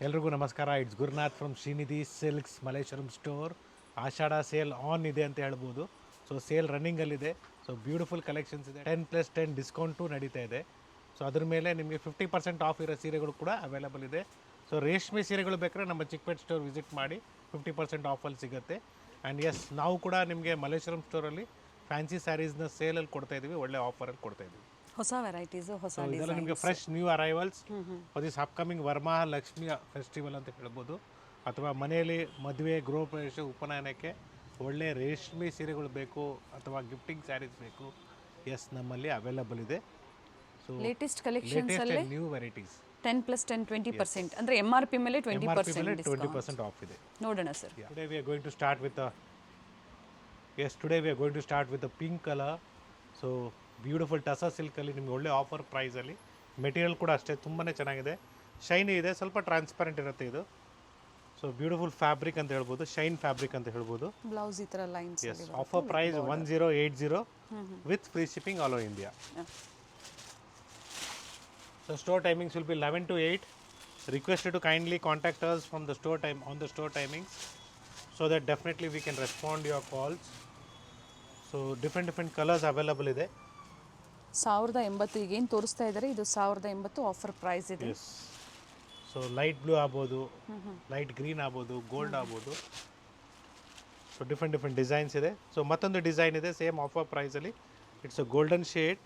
ಎಲ್ರಿಗೂ ನಮಸ್ಕಾರ. It's Gurunath from Srinidhi silks Malleshwaram store. Ashada sale on ಇದೆ ಅಂತ ಹೇಳ್ಬೋದು. ಸೊ ಸೇಲ್ ರನ್ನಿಂಗಲ್ಲಿದೆ. ಸೊ ಬ್ಯೂಟಿಫುಲ್ ಕಲೆಕ್ಷನ್ಸ್ ಇದೆ. 10+10 ಡಿಸ್ಕೌಂಟು ನಡೀತಾ ಇದೆ. ಸೊ ಅದ್ರ ಮೇಲೆ ನಿಮಗೆ 50% ಆಫ್ ಇರೋ ಸೀರೆಗಳು ಕೂಡ ಅವೈಲೇಬಲ್ ಇದೆ. ಸೊ ರೇಷ್ಮೆ ಸೀರೆಗಳು ಬೇಕಾದ್ರೆ ನಮ್ಮ ಚಿಕ್ಕಪೇಟೆ ಸ್ಟೋರ್ ವಿಸಿಟ್ ಮಾಡಿ 50% ಆಫಲ್ಲಿ ಸಿಗುತ್ತೆ. ಆ್ಯಂಡ್ ಎಸ್, ನಾವು ಕೂಡ ನಿಮಗೆ ಮಲ್ಲೇಶ್ವರಂ ಸ್ಟೋರಲ್ಲಿ ಫ್ಯಾನ್ಸಿ ಸ್ಯಾರೀಸ್ನ ಸೇಲಲ್ಲಿ ಕೊಡ್ತಾ ಇದ್ದೀವಿ, ಒಳ್ಳೆ ಆಫರಲ್ಲಿ ಕೊಡ್ತಾ ಇದ್ದೀವಿ. ಹೊಸ ವೆರೈಟೀಸು, ಹೊಸ ಇದೆಲ್ಲ ನಿಮಗೆ fresh new arrivals for this upcoming Varamahalakshmi festival ಅಂತ ಹೇಳ್ಬೋದು. ಅಥವಾ ಮನೆಯಲ್ಲಿ ಮದುವೆ, ಗೃಹ ಪ್ರವೇಶ, ಉಪನಯನಕ್ಕೆ ಒಳ್ಳೆ ರೇಷ್ಮೆ ಸೀರೆಗಳು ಬೇಕು ಅಥವಾ ಗಿಫ್ಟಿಂಗ್ ಸ್ಯಾರೀಸ್ ಬೇಕು, ಎಸ್ ನಮ್ಮಲ್ಲಿ ಅವೈಲಬಲ್ ಇದೆ. ಸೊ ಲೇಟೆಸ್ಟ್ ಕಲೆಕ್ಷನ್ಸ್ ಅಲ್ಲಿ ನ್ಯೂ ವೆರೈಟೀಸ್ 10+10 20%, ಅಂದ್ರೆ MRP ಮೇಲೆ 20% ಆಫ್ ಇದೆ. ನೋಡೋಣ sir. Today we are going to start with pink colour. So beautiful tussar ಸಿಲ್ಕಲ್ಲಿ ನಿಮ್ಗೆ ಒಳ್ಳೆ ಆಫರ್ ಪ್ರೈಸಲ್ಲಿ. ಮೆಟೀರಿಯಲ್ ಕೂಡ ಅಷ್ಟೇ ತುಂಬಾ ಚೆನ್ನಾಗಿದೆ, ಶೈನಿ ಇದೆ, ಸ್ವಲ್ಪ ಟ್ರಾನ್ಸ್ಪರೆಂಟ್ ಇರುತ್ತೆ ಇದು. ಸೊ ಬ್ಯೂಟಿಫುಲ್ ಫ್ಯಾಬ್ರಿಕ್ ಅಂತ ಹೇಳ್ಬೋದು, ಶೈನ್ ಫ್ಯಾಬ್ರಿಕ್ ಅಂತ ಹೇಳ್ಬೋದು. ಬ್ಲೌಸ್ ಈ ಥರ lines. Yes, offer price 1080 with free shipping all over India. So store timings will be 11 to 8. Requested to kindly contact us from the store time on the store timings, so that definitely we can respond your calls. So different colors available ಇದೆ. 1080 ಈಗ ಏನು ತೋರಿಸ್ತಾ ಇದ್ದಾರೆ, ಇದು 1080 offer price ಇದೆ. Yes, so light blue ಆಗ್ಬೋದು, light green ಆಗ್ಬೋದು, gold ಆಗ್ಬೋದು. ಸೊ ಡಿಫ್ರೆಂಟ್ ಡಿಸೈನ್ಸ್ ಇದೆ. ಸೊ ಮತ್ತೊಂದು ಡಿಸೈನ್ ಇದೆ ಸೇಮ್ ಆಫರ್ ಪ್ರೈಸಲ್ಲಿ. It's a golden shade.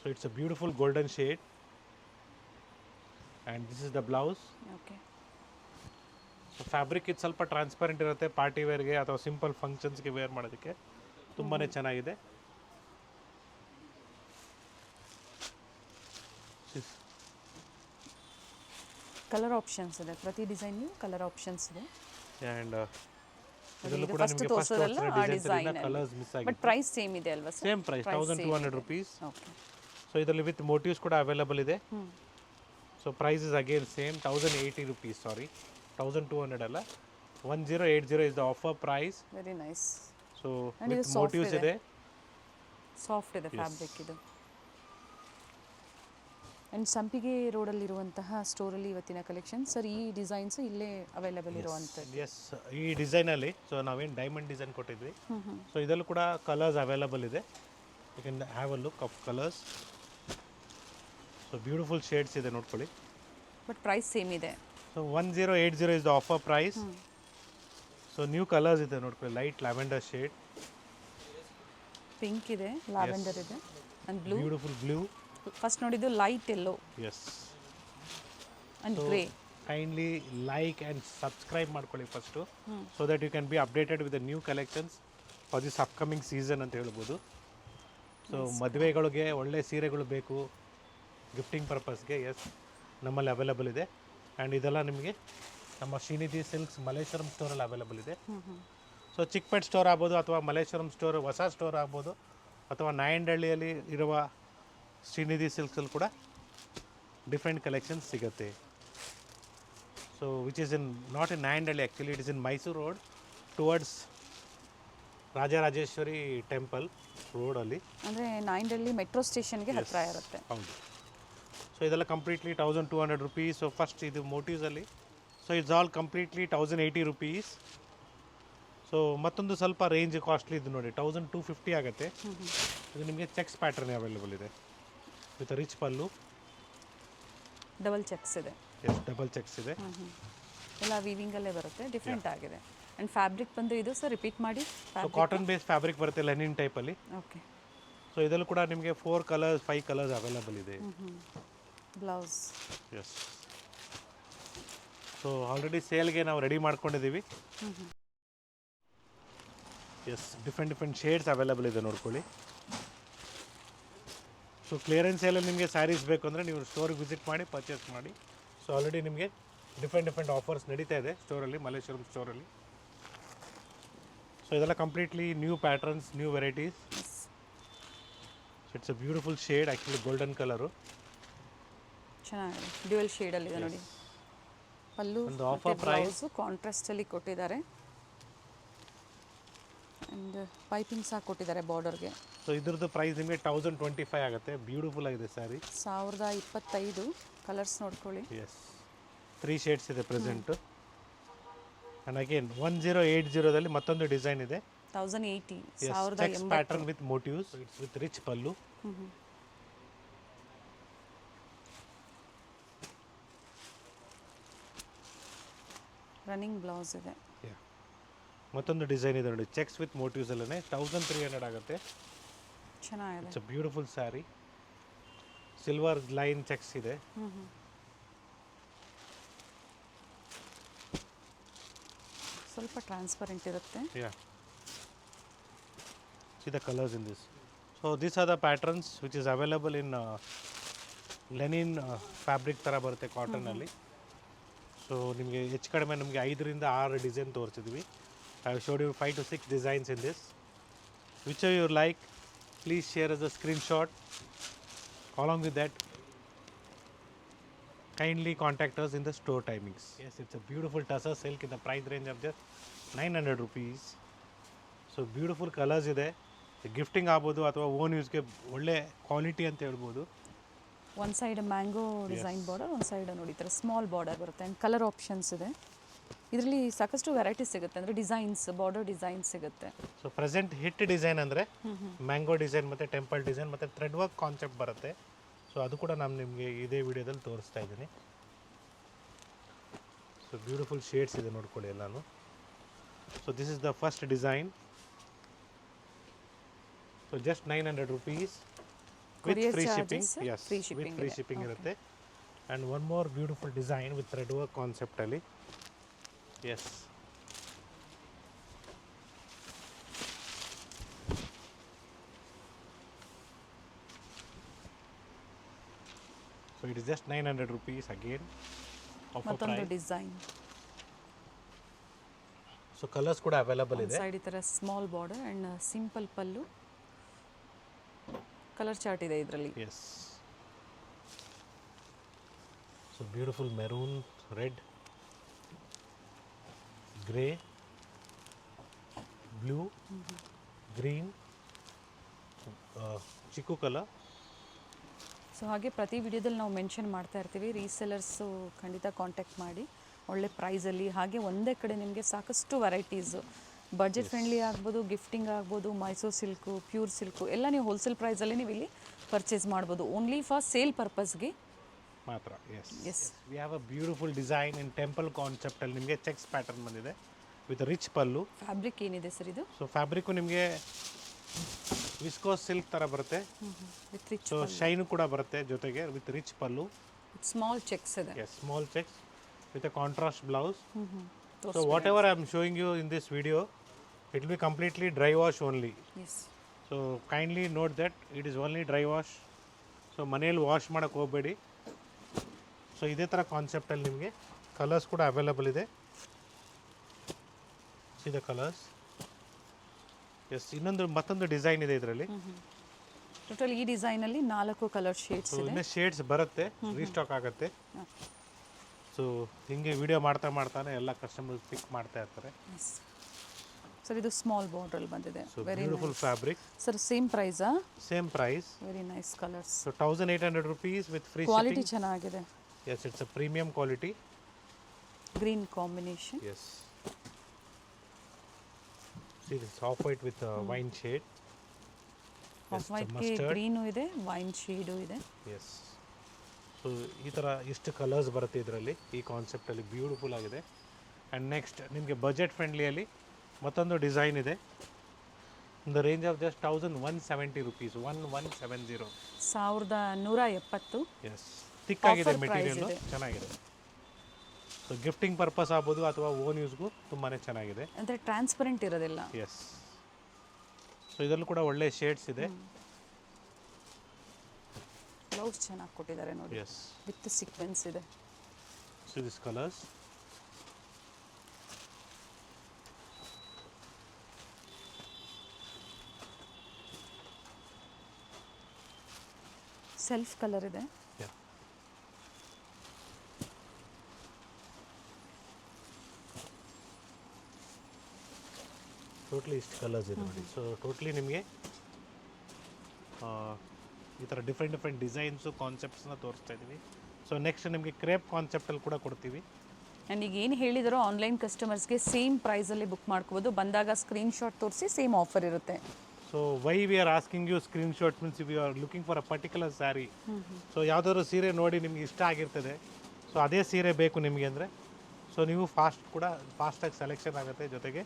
So it's a beautiful golden shade, and this is the blouse. Okay. So fabric ಇದು ಸ್ವಲ್ಪ transparent ಇರುತ್ತೆ, ಪಾರ್ಟಿ ವೇರ್ಗೆ ಅಥವಾ ಸಿಂಪಲ್ ಫಂಕ್ಷನ್ಸ್ಗೆ ವೇರ್ ಮಾಡೋದಕ್ಕೆ ತುಂಬಾ ಚೆನ್ನಾಗಿದೆ. ಕಲರ್ ಆಪ್ಷನ್ಸ್ ಇದೆ, ಪ್ರತಿ ಡಿಸೈನ್ ಕಲರ್ ಆಪ್ಷನ್ಸ್ ಇದೆ. ಆ್ಯಂಡ್ ಇದರಲ್ಲೂ ಕೂಡ ನಿಮಗೆ ಫಸ್ಟ್ ಡಿಸೈನ್ ಕಲರ್ಸ್ ಮಿಸ್ ಆಗಿದೆ. ಬಟ್ ಪ್ರೈಸ್ ಸೇಮ್ ಇದೆ ಅಲ್ವಾ sir? Same price 1200 rupees. Okay. So ಇದರಲ್ಲಿ ವಿತ್ ಮೋಟಿವ್ಸ್ ಕೂಡ ಅವೈಲಬಲ್ ಇದೆ. So price is again same 1080 rupees, sorry 1200 ಅಲ್ಲ, 1080 is the offer price. Very nice. So with motifs ಇದೆ, soft ಇದೆ fabric ಇದು. ಆ್ಯಂಡ್ ಸಂಪಿಗೆ ರೋಡಲ್ಲಿರುವಂತಹ ಸ್ಟೋರಲ್ಲಿ ಇವತ್ತಿನ ಕಲೆಕ್ಷನ್ ಸರ್, ಈ ಡಿಸೈನ್ಸ್ ಇಲ್ಲೇ ಅವೈಲೇಬಲ್ ಇರುವಂಥದ್ದು. ಎಸ್, ಈ ಡಿಸೈನಲ್ಲಿ ಸೊ ನಾವೇನು ಡೈಮಂಡ್ ಡಿಸೈನ್ ಕೊಟ್ಟಿದ್ವಿ. ಸೊ ಇದರಲ್ಲೂ ಕೂಡ ಕಲರ್ಸ್ ಅವೈಲಬಲ್ ಇದೆ. You can have a look of colours. So beautiful shades ಇದೆ, ನೋಡ್ಕೊಳ್ಳಿ. ಬಟ್ ಪ್ರೈಸ್ ಸೇಮ್ ಇದೆ. So 1080 is the offer price. So new colours ಇದೆ, ನೋಡ್ಕೊಳ್ಳಿ. ಲೈಟ್ ಲ್ಯಾವೆಂಡರ್ ಶೇಡ್, ಪಿಂಕ್ ಇದೆ, ಲ್ಯಾವೆಂಡರ್ ಇದೆ, and blue. Beautiful blue. First ನೋಡಿದ್ದು light yellow. Yes, and grey. Kindly like and subscribe ಮಾಡ್ಕೊಳ್ಳಿ first, so that you can be updated with the new collections for this upcoming season ಅಂತ ಹೇಳ್ಬೋದು. So ಮದುವೆಗಳಿಗೆ ಒಳ್ಳೆ ಸೀರೆಗಳು ಬೇಕು, gifting ಪರ್ಪಸ್ಗೆ, S ನಮ್ಮಲ್ಲಿ available ಇದೆ. And ಇದೆಲ್ಲ ನಿಮಗೆ ನಮ್ಮ ಶ್ರೀನಿಧಿ ಸಿಲ್ಕ್ಸ್ ಮಲ್ಲೇಶ್ವರಂ ಸ್ಟೋರಲ್ಲಿ ಅವೈಲಬಲ್ ಇದೆ. ಸೊ ಚಿಕ್ಕಪೇಟೆ ಸ್ಟೋರ್ ಆಗ್ಬೋದು, ಅಥವಾ ಮಲ್ಲೇಶ್ವರಂ ಸ್ಟೋರ್ ಹೊಸ ಸ್ಟೋರ್ ಆಗ್ಬೋದು, ಅಥವಾ ನಾಯಂಡಹಳ್ಳಿಯಲ್ಲಿ ಇರುವ ಶ್ರೀನಿಧಿ ಸಿಲ್ಕ್ಸಲ್ಲಿ ಕೂಡ ಡಿಫ್ರೆಂಟ್ ಕಲೆಕ್ಷನ್ಸ್ ಸಿಗುತ್ತೆ. So which is in not in Nayandahalli, actually it is in Mysuru road towards Rajarajeshwari temple ರೋಡಲ್ಲಿ. ಅಂದರೆ ನಾಯಂಡಹಳ್ಳಿ ಮೆಟ್ರೋ ಸ್ಟೇಷನ್ಗೆ ಹತ್ತಿರ ಇರುತ್ತೆ. ಹೌದು. ಸೊ ಇದೆಲ್ಲ ಕಂಪ್ಲೀಟ್ಲಿ 1200 rupees. ಸೊ ಫಸ್ಟ್ ಇದು ಮೋಟಿವ್ಸಲ್ಲಿ. So it's all completely 1080 rupees. So ಮತ್ತೊಂದು ಸ್ವಲ್ಪ ರೇಂಜ್ ಕಾಸ್ಟ್ಲಿ ಇದು ನೋಡಿ, 1250 ಆಗುತ್ತೆ. ಇದು ನಿಮಗೆ ಚೆಕ್ಸ್ ಪ್ಯಾಟರ್ನ್ ಅವೈಲೇಬಲ್ ಇದೆ with rich pallu. Double cheques ಇದೆ. ಎಸ್, ಡಬಲ್ ಚೆಕ್ಸ್ ಇದೆ. ಎಲ್ಲ ವೀವಿಂಗಲ್ಲೇ ಬರುತ್ತೆ, ಡಿಫ್ರೆಂಟ್ ಆಗಿದೆ. ಆ್ಯಂಡ್ ಫ್ಯಾಬ್ರಿಕ್ ಬಂದು ಇದು ಸರ್ ರಿಪೀಟ್ ಮಾಡಿ. ಸೊ ಕಾಟನ್ ಬೇಸ್ ಫ್ಯಾಬ್ರಿಕ್ ಬರುತ್ತೆ, ಲೆನಿನ್ ಟೈಪಲ್ಲಿ. ಓಕೆ. ಸೊ ಇದರಲ್ಲೂ ಕೂಡ ನಿಮಗೆ 4 ಕಲರ್ಸ್ 5 ಕಲರ್ಸ್ ಅವೈಲೇಬಲ್ ಇದೆ. ಬ್ಲೌಸ್. ಎಸ್. ಸೊ ಆಲ್ರೆಡಿ ಸೇಲ್ಗೆ ನಾವು ರೆಡಿ ಮಾಡ್ಕೊಂಡಿದ್ದೀವಿ. ಎಸ್, ಡಿಫ್ರೆಂಟ್ ಶೇಡ್ಸ್ ಅವೈಲೇಬಲ್ ಇದೆ, ನೋಡ್ಕೊಳ್ಳಿ. ಸೊ ಕ್ಲಿಯರೆನ್ಸ್ ಸೇಲಲ್ಲಿ ನಿಮಗೆ ಸ್ಯಾರೀಸ್ ಬೇಕು ಅಂದರೆ ನೀವು ಸ್ಟೋರಿಗೆ ವಿಸಿಟ್ ಮಾಡಿ ಪರ್ಚೇಸ್ ಮಾಡಿ. ಸೊ ಆಲ್ರೆಡಿ ನಿಮಗೆ ಡಿಫ್ರೆಂಟ್ ಆಫರ್ಸ್ ನಡೀತಾ ಇದೆ ಸ್ಟೋರಲ್ಲಿ, ಮಲ್ಲೇಶ್ವರಂ ಸ್ಟೋರಲ್ಲಿ. ಸೊ ಇದೆಲ್ಲ completely new patterns, new varieties. So it's a beautiful shade, actually golden colour. ಚೆನ್ನಾಗಿದೆ, ಡ್ಯುಯಲ್ ಶೇಡಲ್ಲಿದೆ ನೋಡಿ. ಪಲ್ಲು ಒಂದು ಆಫರ್ ಪ್ರೈಸ್ ಕಾಂಟ್ರಾಸ್ಟಲ್ಲಿ ಕೊಟ್ಟಿದ್ದಾರೆ. ಆ್ಯಂಡ್ ಪೈಪಿಂಗ್ಸ್ ಹಾಕ್ಕೊಟ್ಟಿದ್ದಾರೆ ಬಾರ್ಡರ್ಗೆ. ಸೊ ಇದ್ರದ್ದು ಪ್ರೈಸ್ ನಿಮಗೆ 1025 ಆಗುತ್ತೆ. ಬ್ಯೂಟಿಫುಲ್ ಆಗಿದೆ ಸ್ಯಾರಿ. 1025. ಕಲರ್ಸ್ ನೋಡ್ಕೊಳ್ಳಿ. ಎಸ್ 3 ಶೇಡ್ಸ್ ಇದೆ ಪ್ರೆಸೆಂಟು. ಆ್ಯಂಡ್ ಅಗೇನ್ 1080ದಲ್ಲಿ ಮತ್ತೊಂದು ಡಿಸೈನ್ ಇದೆ. 1080. Cheques pattern with motives, it's with rich pallu. Running blouse ಇದೆ. ಮತ್ತೊಂದು ಡಿಸೈನ್ ಇದೆ ನೋಡಿ, ಚೆಕ್ಸ್ ವಿತ್ ಮೋಟಿವ್ಸ್ ಅಲ್ಲೇ 1300 ಆಗುತ್ತೆ. ಚೆನ್ನಾಗಿದೆ. It's a beautiful sari. Silver line cheques ಇದೆ. ಸ್ವಲ್ಪ ಟ್ರಾನ್ಸ್ಪರೆಂಟ್ ಇರುತ್ತೆ. Yeah. See the colors in this. So these are the patterns which is available in linen fabric ಥರ ಬರುತ್ತೆ ಕಾಟನಲ್ಲಿ. ಸೊ ನಿಮಗೆ ಹೆಚ್ಚು ಕಡಿಮೆ ನಮಗೆ 5ರಿಂದ 6 ಡಿಸೈನ್ ತೋರಿಸಿದ್ವಿ. I showed you 5 to 6 designs in this. Which you like, please share as a screenshot. Along with that, kindly contact us in the store timings. Yes, it's a beautiful tussar silk in the price range of just 900 rupees. So beautiful colours ಇದೆ. Gifting ಆಗ್ಬೋದು ಅಥವಾ own ಯೂಸ್ಗೆ ಒಳ್ಳೆ quality ಅಂತ ಹೇಳ್ಬೋದು. ಒಂದು side mango design border, ಒಂದು side ನೋಡಿ ಈ ಥರ ಸ್ಮಾಲ್ ಬಾರ್ಡರ್ ಬರುತ್ತೆ. ಆ್ಯಂಡ್ ಕಲರ್ ಆಪ್ಷನ್ಸ್ ಇದೆ. ಇದರಲ್ಲಿ ಸಾಕಷ್ಟು ವೆರೈಟೀಸ್ ಸಿಗುತ್ತೆ, ಅಂದರೆ ಡಿಸೈನ್ಸ್, ಬಾರ್ಡರ್ ಡಿಸೈನ್ಸ್ ಸಿಗುತ್ತೆ. ಸೊ ಪ್ರೆಸೆಂಟ್ ಹಿಟ್ ಡಿಸೈನ್ ಅಂದರೆ ಮ್ಯಾಂಗೋ ಡಿಸೈನ್ ಮತ್ತು ಟೆಂಪಲ್ ಡಿಸೈನ್ ಮತ್ತು ಥ್ರೆಡ್ ವರ್ಕ್ ಕಾನ್ಸೆಪ್ಟ್ ಬರುತ್ತೆ. ಸೊ ಅದು ಕೂಡ ನಾನು ನಿಮಗೆ ಇದೇ ವಿಡಿಯೋದಲ್ಲಿ ತೋರಿಸ್ತಾ ಇದ್ದೀನಿ. ಸೊ ಬ್ಯೂಟಿಫುಲ್ ಶೇಡ್ಸ್ ಇದೆ ನೋಡ್ಕೊಳ್ಳಿ ಎಲ್ಲಾನು. So this is the first design. So just 900 rupees with Courier free charges, shipping. Yes, free with shipping free ಇದೆ. shipping Okay. ಇರುತ್ತೆ. And one more beautiful design with thread work concept ಅಲ್ಲಿ. Yes. So it is just 900 rupees again. Offer ಮತ್ತೊಂದು price. Design. So colors ಕೂಡ available ಒಂದು ಇದೆ. Side ಈ ಥರ small border and simple pallu. Colour chart ಇದೆ ಇದರಲ್ಲಿ. Yes. So beautiful maroon, red, grey, blue, green, chiku color. So ಹಾಗೆ ಪ್ರತಿ ವಿಡಿಯೋದಲ್ಲಿ ನಾವು ಮೆನ್ಷನ್ ಮಾಡ್ತಾ ಇರ್ತೀವಿ, ರೀಸೆಲರ್ಸು ಖಂಡಿತ ಕಾಂಟ್ಯಾಕ್ಟ್ ಮಾಡಿ ಒಳ್ಳೆ ಪ್ರೈಸಲ್ಲಿ. ಹಾಗೆ ಒಂದೇ ಕಡೆ ನಿಮಗೆ ಸಾಕಷ್ಟು ವೆರೈಟೀಸು, ಬಜೆಟ್ ಫ್ರೆಂಡ್ಲಿ ಆಗ್ಬೋದು, ಗಿಫ್ಟಿಂಗ್ ಆಗ್ಬೋದು, ಮೈಸೂರು ಸಿಲ್ಕು, ಪ್ಯೂರ್ ಸಿಲ್ಕು ಎಲ್ಲ ನೀವು ಹೋಲ್ಸೇಲ್ ಪ್ರೈಸಲ್ಲಿ ನೀವು ಇಲ್ಲಿ ಪರ್ಚೇಸ್ ಮಾಡ್ಬೋದು. ಓನ್ಲಿ ಫಾರ್ ಸೇಲ್ ಪರ್ಪಸ್ಗೆ ಮಾತ್ರ. Yes yes. We have a beautiful design in temple ಕಾನ್ಸೆಪ್ಟಲ್ಲಿ ನಿಮಗೆ ಚೆಕ್ಸ್ ಪ್ಯಾಟರ್ನ್ ಬಂದಿದೆ ವಿತ್ ರಿಚ್ ಪಲ್ಲು. ಫ್ಯಾಬ್ರಿಕ್ ಏನಿದೆ ಸರ್ ಇದು? ಸೊ ಫ್ಯಾಬ್ರಿಕ್ಕು ನಿಮಗೆ ವಿಸ್ಕೋಸ್ ಸಿಲ್ಕ್ ಥರ ಬರುತ್ತೆ. ವಿತ್ ರಿಚ್ ಸೊ ಶೈನು ಕೂಡ ಬರುತ್ತೆ ಜೊತೆಗೆ with rich pallu. Small checks ಇದೆ. Yes, small checks with a contrast blouse. So whatever I am showing you in this video, it will be completely dry wash only. Yes. So kindly note that it is only dry wash. So ಮನೆಯಲ್ಲಿ wash ಮಾಡೋಕ್ಕೆ ಹೋಗಬೇಡಿ. So ಇದೇ ಥರ ಕಾನ್ಸೆಪ್ಟಲ್ಲಿ ನಿಮಗೆ colours ಕೂಡ available ಇದೆ. See the colours. S, ಮತ್ತೊಂದು design ಇದೆ ಇದರಲ್ಲಿ. ಟೋಟಲ್ ಈ ಡಿಸೈನಲ್ಲಿ 4 ಕಲರ್ ಶೇಡ್ಸ್ ಸೊ ಇದೆ. ಇನ್ನೂ ಶೇಡ್ಸ್ ಬರುತ್ತೆ, ರೀಸ್ಟಾಕ್ ಆಗುತ್ತೆ. ಸೊ ಹಿಂಗೆ ವಿಡಿಯೋ ಮಾಡ್ತಾನೆ ಎಲ್ಲ ಕಸ್ಟಮರ್ಸ್ ಪಿಕ್ ಮಾಡ್ತಾ ಇರ್ತಾರೆ. ಸರ್ ಇದು ಸ್ಮಾಲ್ ಬಾರ್ಡ್ರಲ್ಲಿ ಬಂದಿದೆ. So very beautiful fabric. Sir same ಪ್ರೈಸಾ? Same price. Very nice colours. So 1800 rupees with free quality shipping. ಚೆನ್ನಾಗಿದೆ. Yes, it's a premium quality. Green combination. Yes. See this off white with wine shade. Off ವೈಟ್ಗೆ green ಇದೆ, wine shade ಇದೆ. Yes. So ಈ ಥರ ಇಷ್ಟು colours ಬರುತ್ತೆ ಇದರಲ್ಲಿ, ಈ ಕಾನ್ಸೆಪ್ಟಲ್ಲಿ ಬ್ಯೂಟಿಫುಲ್ ಆಗಿದೆ. ಆ್ಯಂಡ್ ನೆಕ್ಸ್ಟ್ ನಿಮಗೆ ಬಜೆಟ್ ಫ್ರೆಂಡ್ಲಿಯಲ್ಲಿ ಮತ್ತೊಂದು ಡಿಸೈನ್ ಇದೆ. In the range of just 1170 rupees. 1170. 1170. Yes, ತಿಕ್ಕಾಗಿದೆ Offer price ಮೆಟೀರಿಯಲ್ಲು, ಇದೆ. ಚೆನ್ನಾಗಿದೆ. ಸೊ ಗಿಫ್ಟಿಂಗ್ ಪರ್ಪಸ್ ಆಗ್ಬೋದು ಅಥವಾ ಓನ್ ಯೂಸ್ಗೂ ತುಂಬಾ ಚೆನ್ನಾಗಿದೆ. ಅಂದರೆ ಟ್ರಾನ್ಸ್ಪರೆಂಟ್ ಇರೋದಿಲ್ಲ. ಎಸ್. ಸೊ ಇದರಲ್ಲೂ ಕೂಡ ಒಳ್ಳೆ ಶೇಡ್ಸ್ ಇದೆ. ಬ್ಲೌಸ್ ಚೆನ್ನಾಗಿ ಕೊಟ್ಟಿದ್ದಾರೆ ನೋಡಿ, ಎಸ್. ವಿತ್ ಸೀಕ್ವೆನ್ಸ್ ಇದೆ. So this colours. Self colour ಇದೆ. ಟೋಟಲಿ ಟೋಟ್ಲಿ ಇಷ್ಟು ಕಲರ್ಸ್ ಇದೆ ನೋಡಿ. ಸೊ ಟೋಟ್ಲಿ ನಿಮಗೆ ಈ ಥರ ಡಿಫ್ರೆಂಟ್ ಡಿಸೈನ್ಸು ಕಾನ್ಸೆಪ್ಟ್ಸ್ನ ತೋರಿಸ್ತಾ ಇದ್ದೀವಿ. ಸೊ ನೆಕ್ಸ್ಟ್ ನಿಮಗೆ ಕ್ರೇಪ್ ಕಾನ್ಸೆಪ್ಟಲ್ಲಿ ಕೂಡ ಕೊಡ್ತೀವಿ. ಆ್ಯಂಡ್ ಈಗ ಏನು ಹೇಳಿದಾರೋ ಆನ್ಲೈನ್ ಕಸ್ಟಮರ್ಸ್ಗೆ ಸೇಮ್ ಪ್ರೈಸಲ್ಲಿ ಬುಕ್ ಮಾಡ್ಕೋಬೋದು. ಬಂದಾಗ ಸ್ಕ್ರೀನ್ಶಾಟ್ ತೋರಿಸಿ ಸೇಮ್ ಆಫರ್ ಇರುತ್ತೆ. So why we are asking you screenshot means you are looking for a particular sari. So ಯಾವುದಾದ್ರು ಸೀರೆ ನೋಡಿ ನಿಮ್ಗೆ ಇಷ್ಟ ಆಗಿರ್ತದೆ, ಸೊ ಅದೇ ಸೀರೆ ಬೇಕು ನಿಮಗೆ ಅಂದರೆ, ಸೊ ನೀವು ಫಾಸ್ಟಾಗಿ ಸೆಲೆಕ್ಷನ್ ಆಗುತ್ತೆ, ಜೊತೆಗೆ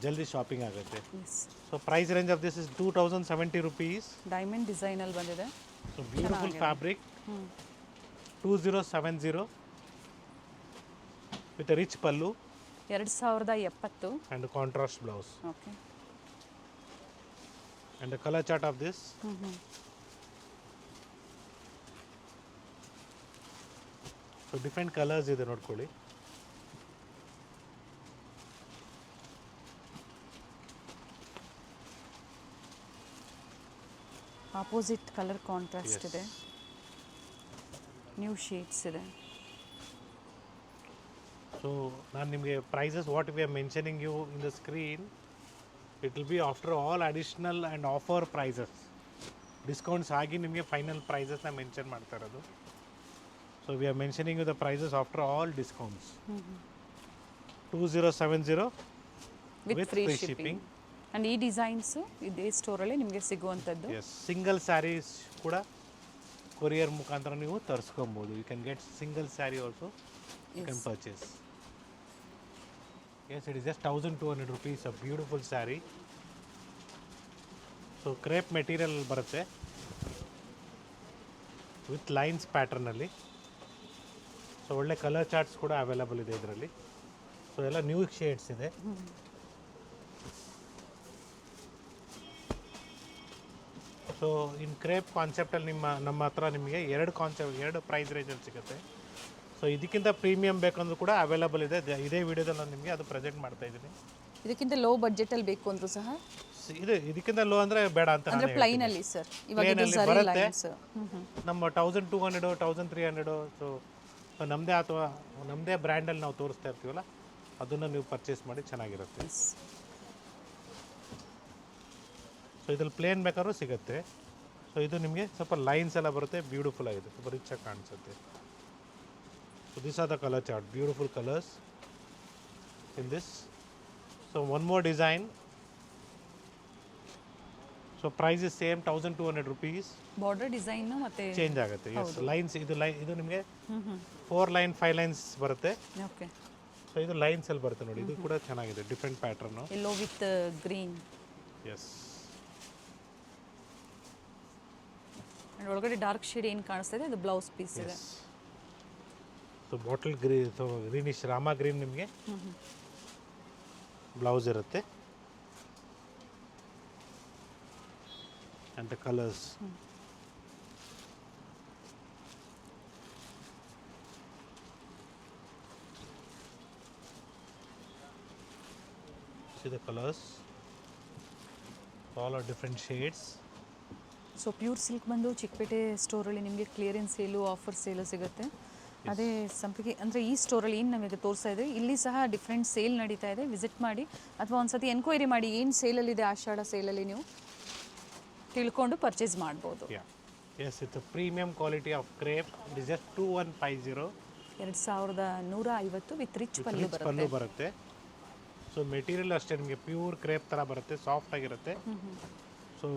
ಜಲ್ದಿ ಶಾಪಿಂಗ್ ಆಗುತ್ತೆ. Yes, so price range of this is 2070 rupees. Diamond ಡಿಸೈನಲ್ಲಿ ಬಂದಿದೆ. So beautiful fabric 2070 with rich pallu 2070. and contrast blouse. Okay. And the color chart of this. So different colors ಇದೆ ನೋಡ್ಕೊಳ್ಳಿ. Opposite colour contrast Yes. ಇದೆ, new shades ಇದೆ. So ನಾನು ನಿಮಗೆ prices what we are mentioning you in the screen, it will be after all additional and offer prices. Discounts ಆಗಿ ನಿಮಗೆ final ಪ್ರೈಸಸ್ನ mention ಮಾಡ್ತಾ ಇರೋದು. So we are mentioning you the prices after all discounts. 2070 with free shipping. And ಈ designs ಇದೇ ಸ್ಟೋರಲ್ಲಿ ನಿಮಗೆ ಸಿಗುವಂಥದ್ದು. ಎಸ್, ಸಿಂಗಲ್ ಸ್ಯಾರೀಸ್ ಕೂಡ ಕೊರಿಯರ್ ಮುಖಾಂತರ ನೀವು ತರಿಸ್ಕೊಬೋದು. You can get single sari also you can purchase. Yes, it is just 1200 rupees a beautiful sari. So crepe material ಬರುತ್ತೆ ವಿತ್ ಲೈನ್ಸ್ ಪ್ಯಾಟರ್ನಲ್ಲಿ. ಸೊ ಒಳ್ಳೆ ಕಲರ್ ಚಾರ್ಟ್ಸ್ ಕೂಡ ಅವೈಲಬಲ್ ಇದೆ ಇದರಲ್ಲಿ. ಸೊ ಎಲ್ಲ ನ್ಯೂ ಶೇಡ್ಸ್ ಇದೆ. ಸೊ ಇನ್ ಕ್ರೇಪ್ ಕಾನ್ಸೆಪ್ಟಲ್ಲಿ ನಮ್ಮ ಹತ್ರ ನಿಮಗೆ ಎರಡು ಪ್ರೈಸ್ ರೇಂಜಲ್ಲಿ ಸಿಗುತ್ತೆ. ಸೊ ಇದಕ್ಕಿಂತ ಪ್ರೀಮಿಯಂ ಬೇಕಂದ್ರೂ ಕೂಡ ಅವೈಲಬಲ್ ಇದೆ. ಇದೇ ವಿಡಿಯೋದಲ್ಲಿ ನಾನು ನಿಮಗೆ ಅದು ಪ್ರೆಸೆಂಟ್ ಮಾಡ್ತಾ ಇದ್ದೀನಿ. ಇದಕ್ಕಿಂತ ಲೋ ಬಜೆಟಲ್ಲಿ ಬೇಕು ಅಂದರೂ ಸಹ ಇದಕ್ಕಿಂತ ಲೋ ಅಂದರೆ ಬೇಡ ಅಂತ ಅಂದರೆ ನಾನು ಪ್ಲೈನಲ್ಲಿ ಸರ್, ಇವಾಗ ಇದು ಪ್ಲೇನಲ್ಲಿ ಸರಿ ಬರುತ್ತೆ. ಲೈನ್ಸ್. ನಮ್ಮ 1200 1300 ಸೊ ನಮ್ಮದೇ ಬ್ರ್ಯಾಂಡಲ್ಲಿ ನಾವು ತೋರಿಸ್ತಾ ಇರ್ತೀವಲ್ಲ, ಅದನ್ನು ನೀವು ಪರ್ಚೇಸ್ ಮಾಡಿ ಚೆನ್ನಾಗಿರುತ್ತೆ. ಸೊ ಇದ್ರಲ್ಲಿ ಪ್ಲೇನ್ ಬೇಕಾದ್ರೂ ಸಿಗುತ್ತೆ. ಸೊ ಇದು ನಿಮಗೆ ಸ್ವಲ್ಪ ಲೈನ್ಸ್ ಎಲ್ಲ ಬರುತ್ತೆ, ಬ್ಯೂಟಿಫುಲ್ ಆಗಿದೆ, ಸ್ವಲ್ಪ ರಿಚಾಗಿ ಕಾಣಿಸುತ್ತೆ. So this are the colour chart, beautiful colours in this. So one more design. So price is same 1200 rupees. Border design ಮತ್ತೆ ಚೇಂಜ್ ಆಗುತ್ತೆ. ಎಸ್, ಲೈನ್ಸ್ ಇದು ನಿಮಗೆ 4 ಲೈನ್ 5 ಲೈನ್ಸ್ ಬರುತ್ತೆ. ಓಕೆ. ಸೊ ಇದು ಲೈನ್ಸ್ ಅಲ್ಲಿ ಬರುತ್ತೆ ನೋಡಿ, ಇದು ಕೂಡ ಚೆನ್ನಾಗಿದೆ, different pattern. Yellow with green. Yes, and ಒಳಗಡೆ ಡಾರ್ಕ್ ಶೇಡ್ ಏನು ಕಾಣಿಸ್ತಾ ಇದೆ ಅದು ಬ್ಲೌಸ್ ಪೀಸ್ ಇದೆ. So bottle greenish Rama green ನಿಮಗೆ ಬ್ಲೌಸ್ ಇರುತ್ತೆ. And the colours. See the colors, all are different shades. So pure silk ಬಂದು ಚಿಕ್ಕಪೇಟೆ ಸ್ಟೋರಲ್ಲಿ ನಿಮಗೆ ಕ್ಲಿಯರೆನ್ಸ್ ಸೇಲು, ಆಫರ್ ಸೇಲು ಸಿಗುತ್ತೆ. ಅದೇ ಸಂಪಿಗೆ ಅಂದರೆ ಈ ಸ್ಟೋರಲ್ಲಿ ಏನು ನಮಗೆ ತೋರಿಸ್ತಾ ಇದೆ, ಇಲ್ಲಿ ಸಹ ಡಿಫ್ರೆಂಟ್ ಸೇಲ್ ನಡೀತಾ ಇದೆ. ವಿಸಿಟ್ ಮಾಡಿ ಅಥವಾ ಒಂದ್ಸತಿ ಎನ್ಕ್ವೈರಿ ಮಾಡಿ ಏನು ಸೇಲಲ್ಲಿದೆ, ಆಷಾಢ ಸೇಲಲ್ಲಿ ನೀವು ತಿಳ್ಕೊಂಡು ಪರ್ಚೇಸ್ ಮಾಡ್ಬೋದು. Yes, it's a premium quality of crepe. It is just 2150. 2150 with rich pallu ಬರುತ್ತೆ. ಸೊ ಮೆಟೀರಿಯಲ್ ಅಷ್ಟೇ ನಿಮಗೆ ಪ್ಯೂರ್ ಕ್ರೇಪ್ ಥರ ಬರುತ್ತೆ, ಸಾಫ್ಟ್ ಆಗಿರುತ್ತೆ. So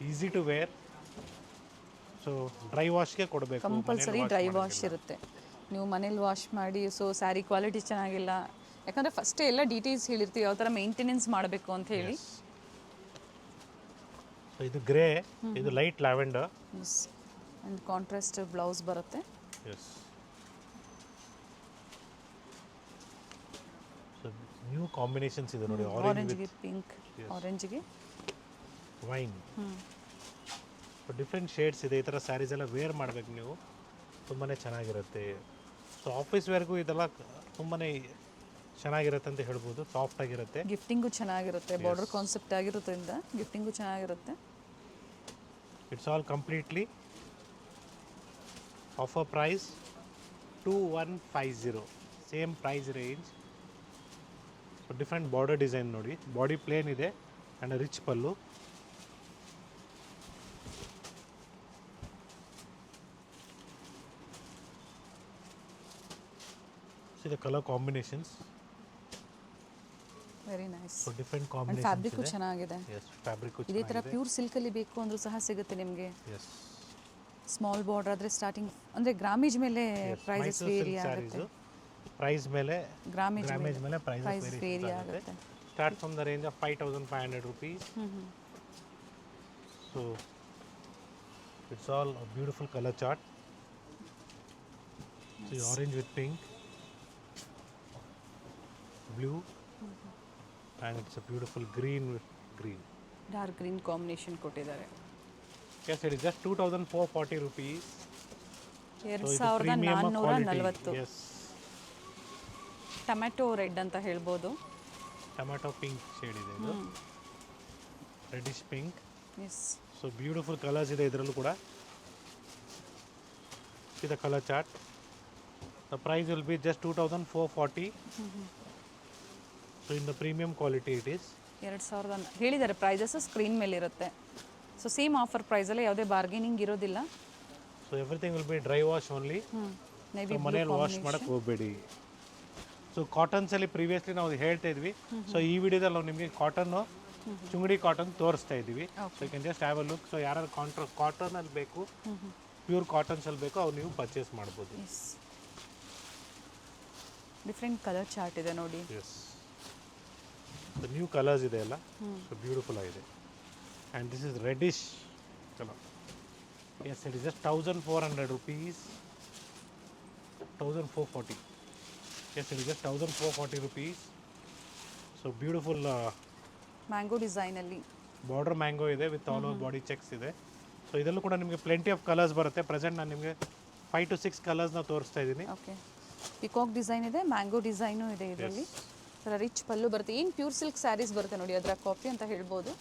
easy to wear. So dry ವಾಶ್ಗೆ ಕೊಡಬೇಕು, ಕಂಪಲ್ಸರಿ ಡ್ರೈ ವಾಶ್ ಇರುತ್ತೆ. ನೀವು ಮನೇಲಿ ವಾಶ್ ಮಾಡಿ, ಸೊ ಸ್ಯಾರಿ ಕ್ವಾಲಿಟಿ ಚೆನ್ನಾಗಿಲ್ಲ, ಯಾಕಂದರೆ ಫಸ್ಟೇ ಎಲ್ಲ ಡೀಟೇಲ್ಸ್ ಹೇಳಿರ್ತೀವಿ ಯಾವ ಥರ ಮೇಂಟೆನೆನ್ಸ್ ಮಾಡಬೇಕು ಅಂತ ಹೇಳಿ. ಸೊ ಇದು ಗ್ರೇ, ಇದು light lavender. Yes, and contrast blouse ಬರುತ್ತೆ. ಎಸ್, ಸೊ ನ್ಯೂ ಕಾಂಬಿನೇಷನ್ಸ್ ಇದೆ ನೋಡಿ. ಆರೆಂಜ್ಗೆ ಪಿಂಕ್, ಆರೆಂಜ್ಗೆ ವೈನ್. ಸೊ ಡಿಫ್ರೆಂಟ್ ಶೇಡ್ಸ್ ಇದೆ. ಈ ಥರ ಸ್ಯಾರೀಸ್ ಎಲ್ಲ ವೇರ್ ಮಾಡಬೇಕು ನೀವು, ತುಂಬಾ ಚೆನ್ನಾಗಿರುತ್ತೆ. ಸೊ ಆಫೀಸ್ ವೇರ್ಗೂ ಇದೆಲ್ಲ ತುಂಬಾ ಚೆನ್ನಾಗಿರುತ್ತೆ ಅಂತ ಹೇಳ್ಬೋದು, ಸಾಫ್ಟ್ ಆಗಿರುತ್ತೆ. ಗಿಫ್ಟಿಂಗು ಚೆನ್ನಾಗಿರುತ್ತೆ, ಬಾರ್ಡರ್ ಕಾನ್ಸೆಪ್ಟ್ ಆಗಿರೋದ್ರಿಂದ ಗಿಫ್ಟಿಂಗು ಚೆನ್ನಾಗಿರುತ್ತೆ. It's all completely offer price 2150, same price range. So different border design ನೋಡಿ, ಬಾಡಿ ಪ್ಲೇನ್ ಇದೆ and rich pallu. See the color combinations. Very nice. So different and combinations. Fabric ಚೆನ್ನಾಗಿದೆ. Yes, fabric ಇದೇ ಥರ pure ಸಿಲ್ಕಲ್ಲಿ ಬೇಕು ಅಂದರೂ ಸಹ ಸಿಗುತ್ತೆ ನಿಮಗೆ. Yes. ಸ್ಮಾಲ್ ಬಾರ್ಡರ್ ಆದರೆ ಸ್ಟಾರ್ಟಿಂಗ್ ಅಂದರೆ ಗ್ರಾಮೇಜ್ ಮೇಲೆ ಪ್ರೈಸಸ್ ವೇರಿ ಆಗುತ್ತೆ. ಪ್ರೈಸ್ ಮೇಲೆ ಗ್ರಾಮೇಜ್ ಮೇಲೆ ಪ್ರೈಸ್ ವೇರಿ ಆಗುತ್ತೆ. Start from the range of 5,500 rupees. So it's all a beautiful color chart. See orange with pink, blue, and it's a beautiful green with green. Dark green combination ಕೊಟ್ಟಿದ್ದಾರೆ. Yes, it is just 2,440 rupees. So it's a 2,440. Yes. Tomato red ಅಂತ ಹೇಳ್ಬೋದು. Tomato pink shade ಇದೆ ಇದು. Reddish pink. Yes. So beautiful colors ಇದೆ ಇದರಲ್ಲೂ ಕೂಡ. See the color chart. The price will be just 2,440. So in the premium quality it is. 2,000 ಹೇಳಿದ್ದಾರೆ prices screen ಮೇಲೆ ಇರುತ್ತೆ. ಸೊ ಸೇಮ್ ಆಫರ್ ಪ್ರೈಸಲ್ಲೇ ಯಾವುದೇ ಬಾರ್ಗೇನಿಂಗ್ ಇರೋದಿಲ್ಲ. So everything will be dry wash only. May be ಮನೆಯಲ್ಲಿ wash ಮಾಡಕ್ಕೆ ಹೋಗಬೇಡಿ. So ಕಾಟನ್ಸಲ್ಲಿ previously ನಾವು ಹೇಳ್ತಾ ಇದ್ವಿ. ಸೊ ಈ ವಿಡಿಯೋದಲ್ಲಿ ನಾವು ನಿಮಗೆ ಕಾಟನ್ನು ಚುಂಗಡಿ ಕಾಟನ್ ತೋರಿಸ್ತಾ ಇದ್ದೀವಿ. So you can just have a look. So ಯಾರು ಕಾಟನಲ್ಲಿ ಬೇಕು, ಪ್ಯೂರ್ ಕಾಟನ್ಸಲ್ಲಿ ಬೇಕು, ಅವ್ರು ನೀವು ಪರ್ಚೇಸ್ ಮಾಡ್ಬೋದು. ಎಸ್. ಡಿಫ್ರೆಂಟ್ ಕಲರ್ ಚಾರ್ಟ್ ಇದೆ ನೋಡಿ. ಎಸ್, ನ್ಯೂ ಕಲರ್ಸ್ ಇದೆ ಎಲ್ಲ. ಸೊ ಬ್ಯೂಟಿಫುಲ್ ಆಗಿದೆ. And this is reddish colour. Yes, it is just 1,400 rupees. 1,440. Yes, it is just 1,440 rupees. So beautiful mango ಡಿಸೈನಲ್ಲಿ ಬಾರ್ಡರ್ ಮ್ಯಾಂಗೋ ಇದೆ with all over body checks ಇದೆ. So ಇದರಲ್ಲೂ ಕೂಡ ನಿಮಗೆ plenty of colours ಬರುತ್ತೆ. Present ನಾನು ನಿಮಗೆ 5 to 6 ಕಲರ್ಸ್ನ ತೋರಿಸ್ತಾ ಇದ್ದೀನಿ. ಓಕೆ. ಪಿಕಾಕ್ ಡಿಸೈನ್ ಇದೆ, ಮ್ಯಾಂಗೋ ಡಿಸೈನು ಇದೆ ಇದರಲ್ಲಿ. ಥರ ರಿಚ್ ಪಲ್ಲು ಬರುತ್ತೆ. ಏನು ಪ್ಯೂರ್ ಸಿಲ್ಕ್ ಸ್ಯಾರೀಸ್ ಬರುತ್ತೆ ನೋಡಿ, ಅದರ ಕಾಪಿ ಅಂತ ಹೇಳ್ಬೋದು.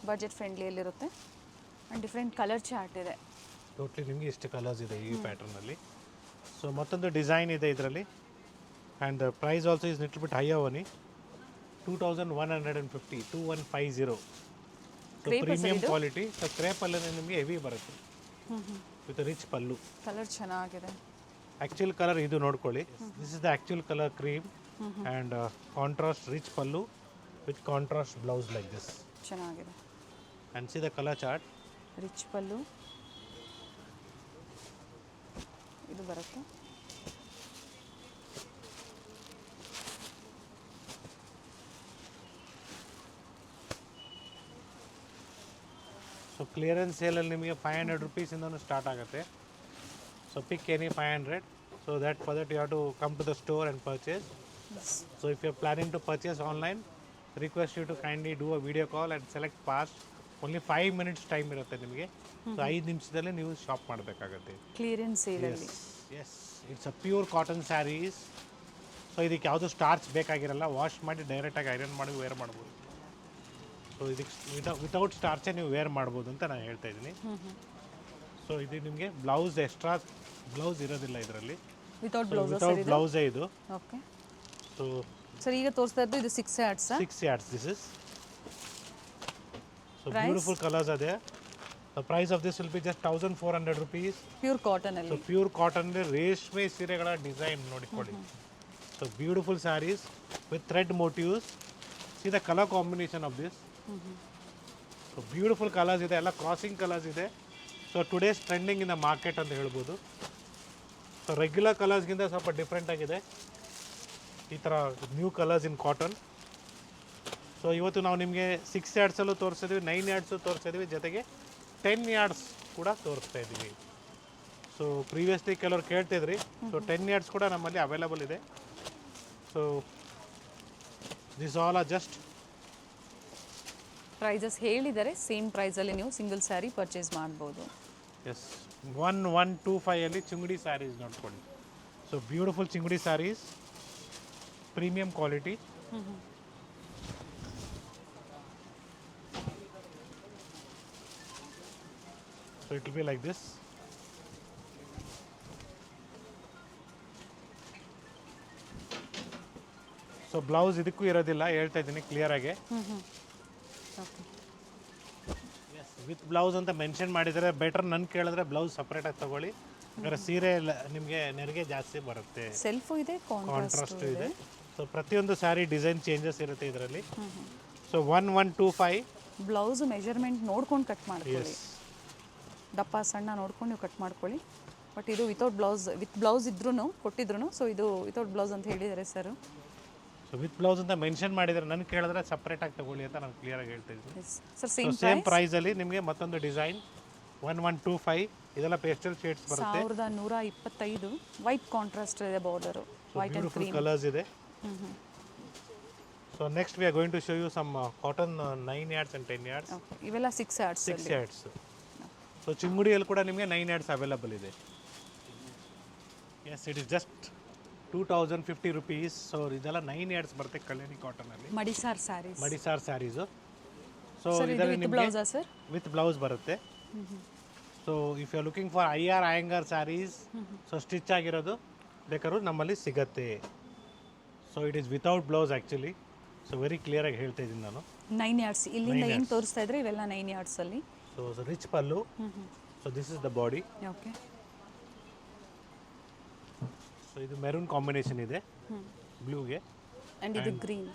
ಬಜೆಟ್ ಫ್ರೆಂಡ್ಲಿಯಲ್ಲಿರುತ್ತೆ. ಆ್ಯಂಡ್ ಡಿಫ್ರೆಂಟ್ ಕಲರ್ ಚಾರ್ಟ್ ಇದೆ. ಟೋಟ್ಲಿ ನಿಮಗೆ ಇಷ್ಟು ಕಲರ್ಸ್ ಇದೆ ಈ ಪ್ಯಾಟರ್ನಲ್ಲಿ. ಸೊ ಮತ್ತೊಂದು ಡಿಸೈನ್ ಇದೆ ಇದರಲ್ಲಿ. And the price also is little bit higher ಒನಿ. 2,150. 2,150. So premium quality. ಸೊ ಕ್ರೇಪಲ್ಲಿ ನಿಮಗೆ ಹೆವಿ ಬರುತ್ತೆ ವಿತ್ ರಿಚ್ ಪಲ್ಲು. ಕಲರ್ ಚೆನ್ನಾಗಿದೆ. ಆ್ಯಕ್ಚುಯಲ್ ಕಲರ್ ಇದು ನೋಡ್ಕೊಳ್ಳಿ. This is the actual colour cream and contrast rich pallu with contrast blouse like this. ಚೆನ್ನಾಗಿದೆ. And see the colour chart. Rich pallu ಇದು ಬರುತ್ತೆ. ಸೊ ಕ್ಲಿಯರೆನ್ಸ್ ಸೇಲಲ್ಲಿ ನಿಮಗೆ 500 rupees ಸ್ಟಾರ್ಟ್ ಆಗುತ್ತೆ. So pick any 500. So that for that you have to come to the store and purchase. So if you are planning to purchase online, request you to kindly do a video call and select fast. Only 5 minutes time ಇರುತ್ತೆ ನಿಮಗೆ. So 5 ನಿಮಿಷದಲ್ಲಿ ನೀವು shop ಮಾಡಬೇಕಾಗತ್ತೆ. Clearance ಸೇಲಲ್ಲಿ. Yes, it's a pure cotton saris. So ಇದಕ್ಕೆ ಯಾವುದು starch ಬೇಕಾಗಿರಲ್ಲ. Wash ಮಾಡಿ ಡೈರೆಕ್ಟಾಗಿ ಐರನ್ ಮಾಡಿ ವೇರ್ ಮಾಡ್ಬೋದು. ಸೊ ಇದಕ್ಕೆ ವಿತೌಟ್ ಸ್ಟಾರ್ಚೇ ನೀವು ವೇರ್ ಮಾಡ್ಬೋದು ಅಂತ ನಾನು ಹೇಳ್ತಾ ಇದ್ದೀನಿ. ಸೊ ಇದು ನಿಮಗೆ ಬ್ಲೌಸ್ ಎಕ್ಸ್ಟ್ರಾ ಬ್ಲೌಸ್ ಇರೋದಿಲ್ಲ ಇದರಲ್ಲಿ. ವಿತೌಟ್ ಬ್ಲೌಸೇ ಇದು. ಓಕೆ. ಸೊ ಸರ್ ಈಗ ತೋರಿಸ್ತಾ ಇದ್ದು ಇದು 6 yards. 6 yards this is. So beautiful colours ಅದೇ. The price of this will be just 1,400 rupees. Pure cotton ಅಲ್ಲಿ. ಸೊ ಪ್ಯೂರ್ ಕಾಟನ್ ರೇಷ್ಮೆ ಸೀರೆಗಳ ಡಿಸೈನ್ ನೋಡಿಕೊಳ್ಳಿ. So beautiful saris with thread motifs. See the colour combination of this. So beautiful colours ಇದೆ, ಎಲ್ಲ crossing colours ಇದೆ. So today's trending in the market ಅಂತ ಹೇಳ್ಬೋದು. So regular ಕಲರ್ಸ್ಗಿಂತ ಸ್ವಲ್ಪ ಡಿಫ್ರೆಂಟ್ ಆಗಿದೆ ಈ ಥರ ನ್ಯೂ ಕಲರ್ಸ್ ಇನ್ ಕಾಟನ್. ಸೊ ಇವತ್ತು ನಾವು ನಿಮಗೆ 6 yardsಲ್ಲೂ ತೋರಿಸಿದ್ವಿ, 9 yards ತೋರಿಸಿದ್ವಿ, ಜೊತೆಗೆ 10 yards ಕೂಡ ತೋರಿಸ್ತಾ ಇದ್ದೀವಿ. ಸೊ ಪ್ರೀವಿಯಸ್ಲಿ ಕೆಲವರು ಕೇಳ್ತಿದ್ರಿ. ಸೊ 10 yards ಕೂಡ ನಮ್ಮಲ್ಲಿ ಅವೈಲಬಲ್ ಇದೆ. So this all are just prices ಹೇಳಿದರೆ ಸೇಮ್ ಪ್ರೈಸಲ್ಲಿ ನೀವು ಸಿಂಗಲ್ ಸ್ಯಾರಿ ಪರ್ಚೇಸ್ ಮಾಡ್ಬೋದು. ಎಸ್, 1,125 ಅಲ್ಲಿ ಚಿಂಗುಡಿ ಸ್ಯಾರೀಸ್ ನೋಡ್ಕೊಳ್ಳಿ. So beautiful chungudi saris, premium quality. So it will be like this. So blouse ಇದಕ್ಕೂ ಇರೋದಿಲ್ಲ, ಹೇಳ್ತಾ ಇದ್ದೀನಿ ಕ್ಲಿಯರಾಗಿ. ಓಕೆ. ವಿತ್ ಬ್ಲೌಸ್ ಅಂತ ಮೆನ್ಷನ್ ಮಾಡಿದರೆ ಬೆಟರ್. ನನ್ನ ಕೇಳಿದ್ರೆ ಬ್ಲೌಸ್ ಸಪ್ರೇಟಾಗಿ ತೊಗೊಳ್ಳಿ, ಯಾಕಂದರೆ ಸೀರೆ ನಿಮಗೆ ನೆರಿಗೆ ಜಾಸ್ತಿ ಬರುತ್ತೆ. ಸೆಲ್ಫು ಇದೆ, ಕಾಂಟ್ರಾಸ್ಟು ಇದೆ. ಸೊ ಪ್ರತಿಯೊಂದು ಸ್ಯಾರಿ ಡಿಸೈನ್ ಚೇಂಜಸ್ ಇರುತ್ತೆ ಇದರಲ್ಲಿ. ಸೊ 1125 ಬ್ಲೌಸು ಮೆಜರ್ಮೆಂಟ್ ನೋಡ್ಕೊಂಡು ಕಟ್ ಮಾಡ್ಕೊಳ್ಳಿ, ದಪ್ಪ ಸಣ್ಣ ನೋಡ್ಕೊಂಡು ನೀವು ಕಟ್ ಮಾಡ್ಕೊಳ್ಳಿ. ಬಟ್ ಇದು ವಿತೌಟ್ ಬ್ಲೌಸ್, ವಿತ್ ಬ್ಲೌಸ್ ಇದ್ರೂ ಕೊಟ್ಟಿದ್ರು, ಸೊ ಇದು ವಿತೌಟ್ ಬ್ಲೌಸ್ ಅಂತ ಹೇಳಿದ್ದಾರೆ ಸರ್. ಸೊ ವಿತ್ ಬ್ಲೌಸ್ ಅಂತ ಮೆನ್ಷನ್ ಮಾಡಿದರೆ ನನಗೆ ಕೇಳಿದ್ರೆ ಸಪ್ರೇಟಾಗಿ ತಗೊಳ್ಳಿ ಅಂತ ನಾನು ಕ್ಲಿಯರಾಗಿ ಹೇಳ್ತಾ ಇದ್ದೀನಿ. ಸರ್ ಸೇಮ್ ಪ್ರೈಸಲ್ಲಿ ನಿಮಗೆ ಮತ್ತೊಂದು ಡಿಸೈನ್ 1125. ಇದೆಲ್ಲ ಪೇಸ್ಟಲ್ ಶೇಡ್ಸ್ ಬರುತ್ತೆ. 1125 ವೈಟ್ ಕಾಂಟ್ರಾಸ್ಟ್ ಇದೆ border, white and cream colours ಇದೆ. So next we are going to show you some cotton 9 yards and 10 yards. ಇವೆಲ್ಲ 6 yards. 6 yards. ಸೊ ಚಿಂಗುಡಿಯಲ್ಲಿ ಕೂಡ ನಿಮಗೆ 9 yards ಅವೈಲಬಲ್ ಇದೆ. Yes, it is just 2050 rupees. So ಇದೆಲ್ಲ 9 yards ಬರುತ್ತೆ ಕಲ್ಯಾಣಿ ಕಾಟನಲ್ಲಿ. Madisar saris, madisar saris. So sir ಇದು with ಬ್ಲೌಸಾ ಸರ್? ವಿತ್ ಬ್ಲೌಸ್ ಬರುತ್ತೆ. So if you are looking for IR Iyengar saris, so stitch ಆಗಿರೋದು ಬೇಕಾದ್ರೂ ನಮ್ಮಲ್ಲಿ ಸಿಗತ್ತೆ. So it is without blouse actually. So very ಕ್ಲಿಯರಾಗಿ ಹೇಳ್ತಾ ಇದ್ದೀನಿ ನಾನು. 9 yards ಇಲ್ಲಿಂದ ಏನು ತೋರಿಸ್ತಾ ಇದ್ರೆ ಇವೆಲ್ಲ 9 yards ಅಲ್ಲಿ. So rich pallu. So this is the body. Okay. So ಇದು ಮೆರೂನ್ ಕಾಂಬಿನೇಷನ್ ಇದೆ ಬ್ಲೂಗೆ, ಅಂಡ್ ಇದು ಗ್ರೀನ್.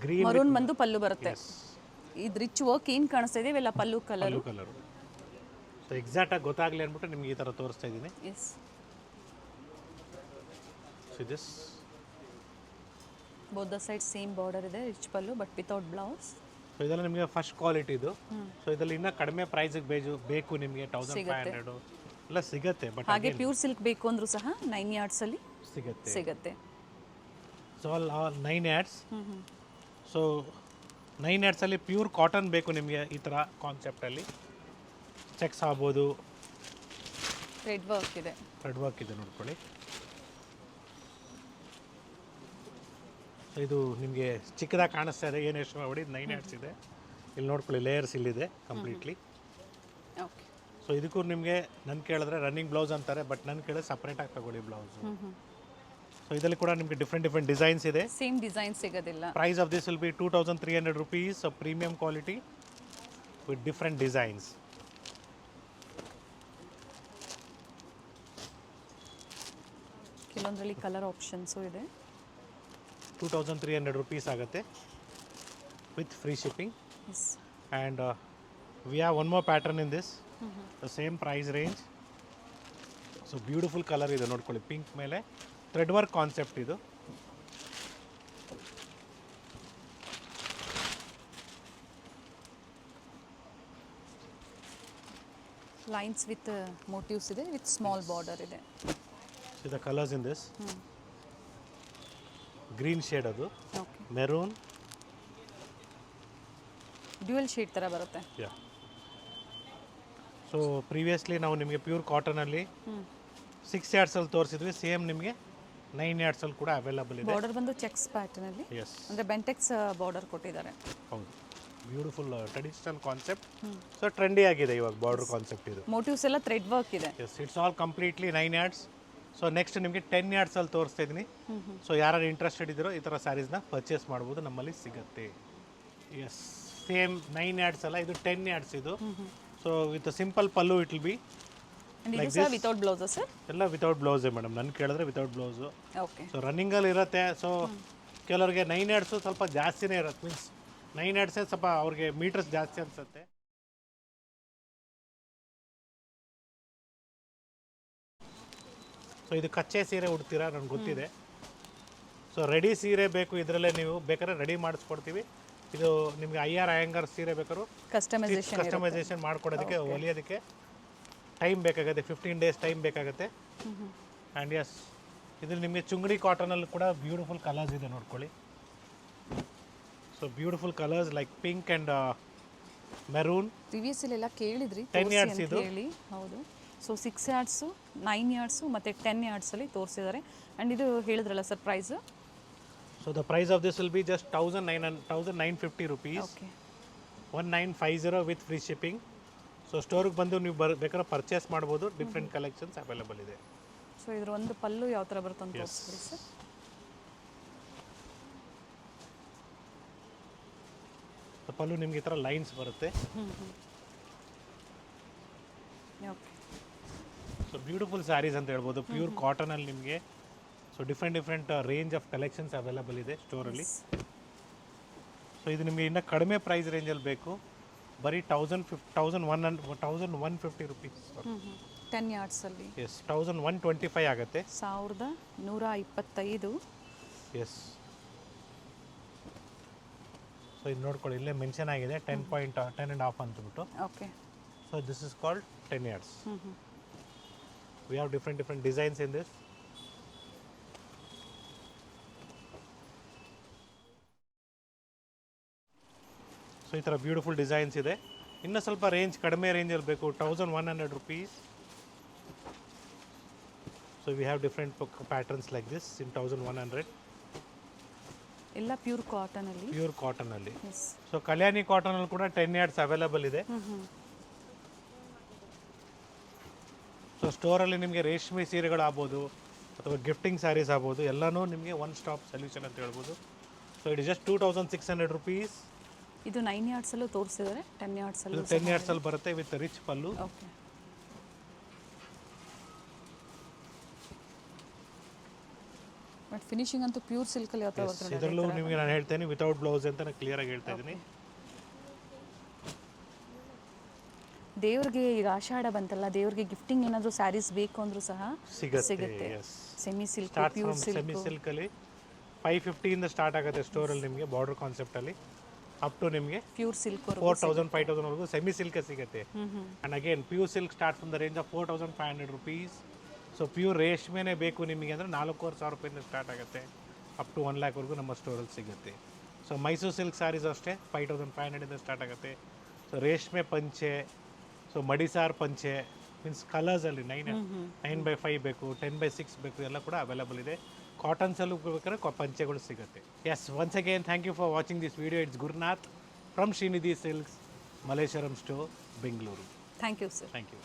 ಗ್ರೀನ್ ಮರೂನ್ ಬಂದು ಪಲ್ಲು ಬರುತ್ತೆ. ಇದು ರಿಚ್ ವರ್ಕ್ ಏನು ಕಾಣಿಸ್ತಾ ಇದೆ ಇವೆಲ್ಲ ಪಲ್ಲು ಕಲರು. ಕಲರು. ಸೊ ಎಕ್ಸಾಕ್ಟಾಗಿ ಗೊತ್ತಾಗಲಿ ಅಂದ್ಬಿಟ್ಟು ನಿಮ್ಗೆ ಈ ಥರ ತೋರಿಸ್ತಾ ಇದ್ದೀನಿ. Yes. So this both the side same border ಇದೆ, rich pallu but without blouse. So ಇದೆಲ್ಲ ನಿಮಗೆ ಫಸ್ಟ್ ಕ್ವಾಲಿಟಿ ಇದು. ಸೊ ಇದರಲ್ಲಿ ಇನ್ನೂ ಕಡಿಮೆ ಪ್ರೈಸಿಗೆ ಬೇಕು ನಿಮಗೆ 1500 ಎಲ್ಲ ಸಿಗುತ್ತೆ. ಬಟ್ ಹಾಗೆ ಪ್ಯೂರ್ ಸಿಲ್ಕ್ ಬೇಕು ಅಂದ್ರೂ ಸಹ 9 yards ಅಲ್ಲಿ ಸಿಗುತ್ತೆ. So all 9 yards. So 9 yards ಅಲ್ಲಿ ಪ್ಯೂರ್ ಕಾಟನ್ ಬೇಕು ನಿಮಗೆ ಈ ಥರ ಕಾನ್ಸೆಪ್ಟಲ್ಲಿ. ಚೆಕ್ಸ್ ಆಗ್ಬೋದು, ಥ್ರೆಡ್ ವರ್ಕ್ ಇದೆ, ನೋಡ್ಕೊಳ್ಳಿ. ಸೊ ಇದು ನಿಮಗೆ ಚಿಕ್ಕದಾಗಿ ಕಾಣಿಸ್ತಾ ಇದೆ, ಏನು ಎಷ್ಟು ಮಾಡಿ 9 yards ಇದೆ. ಇಲ್ಲಿ ನೋಡ್ಕೊಳ್ಳಿ, ಲೇಯರ್ಸ್ ಇಲ್ಲಿದೆ ಕಂಪ್ಲೀಟ್ಲಿ. ಓಕೆ. ಸೊ ಇದಕ್ಕೂ ನಿಮಗೆ ನನ್ನ ಕೇಳಿದ್ರೆ ರನ್ನಿಂಗ್ ಬ್ಲೌಸ್ ಅಂತಾರೆ, ಬಟ್ ನನ್ನ ಕೇಳಿದ್ರೆ ಸಪ್ರೇಟಾಗಿ ತಗೊಳ್ಳಿ ಬ್ಲೌಸು. ಸೊ ಇದರಲ್ಲಿ ಕೂಡ ನಿಮಗೆ ಡಿಫ್ರೆಂಟ್ ಡಿಸೈನ್ಸ್ ಇದೆ. ಸೇಮ್ ಡಿಸೈನ್ ಸಿಗೋದಿಲ್ಲ. Price of this will be 2300 rupees. So premium quality with different designs. ಕೆಲವೊಂದರಲ್ಲಿ ಕಲರ್ ಆಪ್ಷನ್ಸು ಇದೆ. 2300 rupees ಆಗುತ್ತೆ with free shipping. And we have one more pattern in this, the same price range. So beautiful colour ಇದೆ ನೋಡ್ಕೊಳ್ಳಿ, pink ಮೇಲೆ thread work concept ಇದು. Lines with motifs ಇದೆ, with small border ಇದೆ. See the colours in this. Green shade, ಅದು maroon, dual shade ಥರ ಬರುತ್ತೆ. ಯಾ. So previously ನಾವು ನಿಮಗೆ ಪ್ಯೂರ್ ಕಾಟನಲ್ಲಿ 6 yards ಅಲ್ಲಿ ತೋರಿಸಿದ್ವಿ. ಸೇಮ್ ನಿಮಗೆ 9 yards ಅಲ್ಲಿ ಕೂಡ ಅವೈಲಬಲ್ ಇದೆ. ಬಾರ್ಡರ್ ಬಂದು ಚೆಕ್ಸ್ ಪ್ಯಾಟರ್ನಲ್ಲಿ, ಎಸ್, ಅಂದರೆ ಬೆಂಟೆಕ್ಸ್ ಬಾರ್ಡರ್ ಕೊಟ್ಟಿದ್ದಾರೆ. ಹೌದು, beautiful traditional concept. So trendy ಆಗಿದೆ ಇವಾಗ ಬಾರ್ಡರ್ ಕಾನ್ಸೆಪ್ಟ್ ಇದು. ಮೋಟಿವ್ಸ್ ಎಲ್ಲ ಥ್ರೆಡ್ ವರ್ಕ್ ಇದೆ. Yes, it's all completely 9 yards. So next ನಿಮಗೆ 10 yards ಅಲ್ಲಿ ತೋರಿಸ್ತಾ ಇದ್ದೀನಿ. ಸೊ ಯಾರು ಇಂಟ್ರೆಸ್ಟೆಡ್ ಇದ್ದೀರೋ ಈ ಥರ ಸ್ಯಾರೀಸ್ನ ಪರ್ಚೇಸ್ ಮಾಡ್ಬೋದು, ನಮ್ಮಲ್ಲಿ ಸಿಗುತ್ತೆ. ಎಸ್, ಸೇಮ್ 9 yards ಅಲ್ಲ, ಇದು 10 yards ಇದು. So with simple pallu it will be like this. Without blouse sir? ಎಲ್ಲ ವಿತೌಟ್ ಬ್ಲೌಸೇ ಮೇಡಮ್, ನನ್ನ ಕೇಳಿದ್ರೆ ವಿತೌಟ್ ಬ್ಲೌಸು. ಓಕೆ. ಸೊ ರನ್ನಿಂಗಲ್ಲಿ ಇರುತ್ತೆ. ಸೊ ಕೆಲವರಿಗೆ 9 yards ಸ್ವಲ್ಪ ಜಾಸ್ತಿನೇ ಇರುತ್ತೆ, ಮೀನ್ಸ್ 9 yards ಸ್ವಲ್ಪ ಅವ್ರಿಗೆ ಮೀಟರ್ಸ್ ಜಾಸ್ತಿ ಅನಿಸುತ್ತೆ. ಸೊ ಇದು ಕಚ್ಚೆ ಸೀರೆ ಉಡ್ತೀರಾ ನನಗೆ ಗೊತ್ತಿದೆ. ಸೊ ರೆಡಿ ಸೀರೆ ಬೇಕು, ಇದರಲ್ಲೇ ನೀವು ಬೇಕಾದ್ರೆ ರೆಡಿ ಮಾಡಿಸ್ಕೊಡ್ತೀವಿ. ಇದು ನಿಮಗೆ IR ಅಯ್ಯಂಗಾರ್ ಸೀರೆ ಬೇಕಾದ್ರೂ ಕಸ್ಟಮೈಸೇಷನ್ ಮಾಡ್ಕೊಡೋದಕ್ಕೆ, ಹೊಲಿಯೋದಕ್ಕೆ ಟೈಮ್ ಬೇಕಾಗುತ್ತೆ, 15 days ಟೈಮ್ ಬೇಕಾಗುತ್ತೆ. ಆ್ಯಂಡ್ ಎಸ್, ಇದು ನಿಮಗೆ ಚುಂಗಡಿ ಕಾಟನಲ್ಲಿ ಕೂಡ ಬ್ಯೂಟಿಫುಲ್ ಕಲರ್ಸ್ ಇದೆ ನೋಡ್ಕೊಳ್ಳಿ. So beautiful colours like pink and maroon. ಪ್ರಿವಿಯಸ್ಸಲ್ಲೆಲ್ಲ ಕೇಳಿದ್ರಿ 10 yards ಇದು. ಹೇಳಿ, ಹೌದು. ಸೊ 6 yards, 9 yards ಮತ್ತು 10 yards ಅಲ್ಲಿ ತೋರಿಸಿದ್ದಾರೆ. ಆ್ಯಂಡ್ ಇದು ಹೇಳಿದ್ರಲ್ಲ sir price? So the price of this will be just 1950 rupees. Okay. 1950 with free shipping. So ಸ್ಟೋರಿಗೆ ಬಂದು ನೀವು ಬೇಕಾದ್ರೆ ಪರ್ಚೇಸ್ ಮಾಡ್ಬೋದು, ಡಿಫ್ರೆಂಟ್ ಕಲೆಕ್ಷನ್ಸ್ ಅವೈಲಬಲ್ ಇದೆ. ಸೊ ಇದ್ರ ಒಂದು ಪಲ್ಲು ಯಾವ ಥರ ಬರುತ್ತೆ ಅಂತ ತೋರಿಸ್ಬಿಡಿ ಸರ್. ಪಲ್ಲು ನಿಮಗೆ ಈ ಥರ ಲೈನ್ಸ್ ಬರುತ್ತೆ. ಓಕೆ. ಸೊ ಬ್ಯೂಟಿಫುಲ್ ಸ್ಯಾರೀಸ್ ಅಂತ ಹೇಳ್ಬೋದು, ಪ್ಯೂರ್ ಕಾಟನಲ್ಲಿ ನಿಮಗೆ. So different range of collections available ಇದೆ ಸ್ಟೋರಲ್ಲಿ. ಸೊ ಇದು ನಿಮಗೆ ಇನ್ನೂ ಕಡಿಮೆ ಪ್ರೈಸ್ ರೇಂಜಲ್ಲಿ ಬೇಕು, ಬರೀ 1150 ರುಪೀಸ್. 10 ಯಾರ್ಡ್ಸಲ್ಲಿ ಎಸ್ 1125 ಆಗುತ್ತೆ. 1125. ಎಸ್. ಸೊ ಇದು ನೋಡ್ಕೊಳ್ಳಿ, ಇಲ್ಲೇ ಮೆನ್ಷನ್ ಆಗಿದೆ 10.10.5 ಅಂತಬಿಟ್ಟು. Okay. So this is called 10 yards. We have different designs in this. So ಈ ಥರ ಬ್ಯೂಟಿಫುಲ್ ಡಿಸೈನ್ಸ್ ಇದೆ. ಇನ್ನೂ ಸ್ವಲ್ಪ ರೇಂಜ್ ಕಡಿಮೆ ರೇಂಜಲ್ಲಿ ಬೇಕು, 1100 rupees. So we have different patterns like this in 1100. ಎಲ್ಲ ಪ್ಯೂರ್ ಕಾಟನಲ್ಲಿ. ಪ್ಯೂರ್ ಕಾಟನಲ್ಲಿ. ಎಸ್. ಸೊ ಕಲ್ಯಾಣಿ ಕಾಟನಲ್ಲಿ ಕೂಡ 10 yards ಅವೈಲಬಲ್ ಇದೆ. ಸೊ ಸ್ಟೋರಲ್ಲಿ ನಿಮಗೆ ರೇಷ್ಮೆ ಸೀರೆಗಳು ಆಗ್ಬೋದು ಅಥವಾ ಗಿಫ್ಟಿಂಗ್ ಸ್ಯಾರೀಸ್ ಆಗ್ಬೋದು, ಎಲ್ಲನೂ ನಿಮಗೆ ಒನ್ ಸ್ಟಾಪ್ ಸೊಲ್ಯೂಷನ್ ಅಂತ ಹೇಳ್ಬೋದು. So it is just 2600 rupees. ಇದು 9 ಯಾರ್ಡ್ಸಲ್ಲೂ ತೋರಿಸಿದ್ದಾರೆ, 10 ಯಾರ್ಡ್ಸಲ್ಲೂ. 10 yardsಲ್ಲಿ ಬರುತ್ತೆ with rich pallu. Okay. But finishing ಅಂತೂ ಪ್ಯೂರ್ ಸಿಲ್ಕಲ್ಲಿ ಯಾವ ಥರ ಬರ್ತದೆ? ಇದರಲ್ಲೂ ನಿಮಗೆ ನಾನು ಹೇಳ್ತೇನೆ ವಿತೌಟ್ ಬ್ಲೌಸ್ ಅಂತ ನಾನು ಕ್ಲಿಯರಾಗಿ ಹೇಳ್ತಾ ಇದ್ದೀನಿ. ದೇವ್ರಿಗೆ ಈಗ ಆಷಾಢ ಬಂತಲ್ಲ, ದೇವ್ರಿಗೆ ಗಿಫ್ಟಿಂಗ್ ಏನಾದರೂ ಸ್ಯಾರೀಸ್ ಬೇಕು ಅಂದರೂ ಸಹ ಸಿಗುತ್ತೆ. Semi silk, pure silk. Semi ಸಿಲ್ಕಲ್ಲಿ 550 ಇಂದ ಸ್ಟಾರ್ಟ್ ಆಗುತ್ತೆ ಸ್ಟೋರಲ್ಲಿ ನಿಮಗೆ, ಬಾರ್ಡರ್ ಕಾನ್ಸೆಪ್ಟಲ್ಲಿ ಅಪ್ ಟು ನಿಮಗೆ ಪ್ಯೂರ್ ಸಿಲ್ಕ್ 4000-5000 ವರೆಗೂ ಸೆಮಿ ಸಿಲ್ಕ್ ಸಿಗುತ್ತೆ. And again pure silk start from the range of 4500 rupees. So pure ರೇಷ್ಮೆನೇ ಬೇಕು ನಿಮಗೆ ಅಂದರೆ 4500 ರೂಪಾಯಿಂದ ಸ್ಟಾರ್ಟ್ ಆಗುತ್ತೆ, ಅಪ್ ಟು 1 lakh ವರೆಗೂ ನಮ್ಮ ಸ್ಟೋರಲ್ಲಿ ಸಿಗುತ್ತೆ. ಸೊ ಮೈಸೂರು ಸಿಲ್ಕ್ ಸ್ಯಾರೀಸ್ ಅಷ್ಟೇ 5500 ಇಂದ ಸ್ಟಾರ್ಟ್ ಆಗುತ್ತೆ. ಸೊ ರೇಷ್ಮೆ ಪಂಚೆ, ಸೊ ಮಡಿಸಾರ್ ಪಂಚೆ ಮೀನ್ಸ್ ಕಲರ್ಸಲ್ಲಿ 9x5 ಬೇಕು, 10x6 ಬೇಕು, ಎಲ್ಲ ಕೂಡ ಅವೈಲಬಲ್ ಇದೆ. ಕಾಟನ್ಸಲ್ಲೂ ಬೇಕಾದ್ರೆ ಪಂಚೆಗಳು ಸಿಗುತ್ತೆ. Yes, once again thank you for watching this video. It's Gurunath from Srinidhi silks, Malleshwaram store, Bengaluru. Thank you sir. Thank you.